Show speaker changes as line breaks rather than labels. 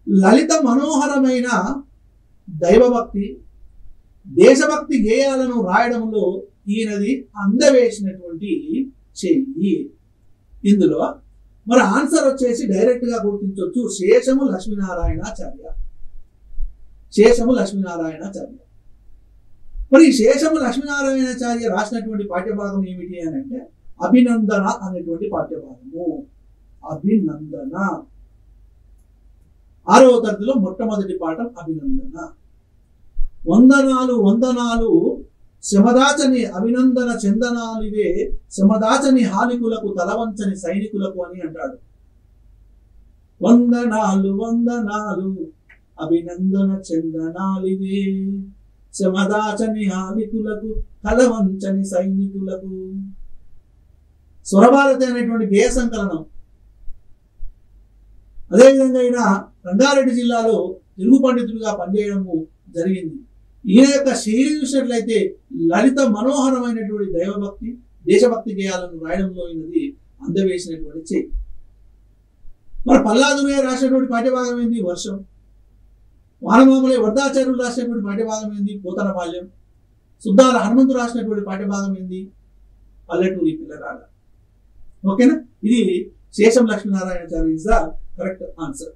లలిత మనోహరమైన దైవభక్తి దేశభక్తి గేయాలను రాయడంలో ఈయనది అందవేసినటువంటి చెయ్యి. ఇందులో మరి ఆన్సర్ వచ్చేసి డైరెక్ట్ గా గుర్తించవచ్చు, శేషము లక్ష్మీనారాయణాచార్య. శేషము లక్ష్మీనారాయణాచార్య. మరి ఈ శేషము లక్ష్మీనారాయణాచార్య రాసినటువంటి పాఠ్యభాగం ఏమిటి అని అంటే అభినందన అనేటువంటి పాఠ్యభాగము. అభినందన 6వ తరగతిలో మొట్టమొదటి పాఠం అభినందన. వందనాలు వందనాలు శమదాచని అభినందన చందనాలివే శమదాచని హాలికులకు తలవంచని సైనికులకు అని అంటాడు. వందనాలు వందనాలు అభినందన చందనాలివే శమదాచని హాలికులకు తలవంచని సైనికులకు. స్వరభారతి అనేటువంటి గేయ సంకలనం. అదేవిధంగా ఈయన రంగారెడ్డి జిల్లాలో తెలుగు పండితుడిగా పనిచేయడము జరిగింది. ఈయన యొక్క శైలి చూసినట్లయితే లలిత మనోహరమైనటువంటి దైవభక్తి దేశభక్తి గేయాలను రాయడంలో ఈయనది అందవేసినటువంటి చెయ్యి. మరి పల్లాదురయ్య రాసినటువంటి పాఠ్యభాగం ఏంది? వర్షం. వానమామలే వరదాచార్యులు రాసినటువంటి పాఠ్యభాగం ఏంది? పోతనపాల్యం. సుద్దాల హనుమంతు రాసినటువంటి పాఠ్యభాగం ఏంది? పల్లెటూరి పిల్లగాడ. ఓకేనా? ఇది శేషం Lakshminarayanacharya is the correct answer.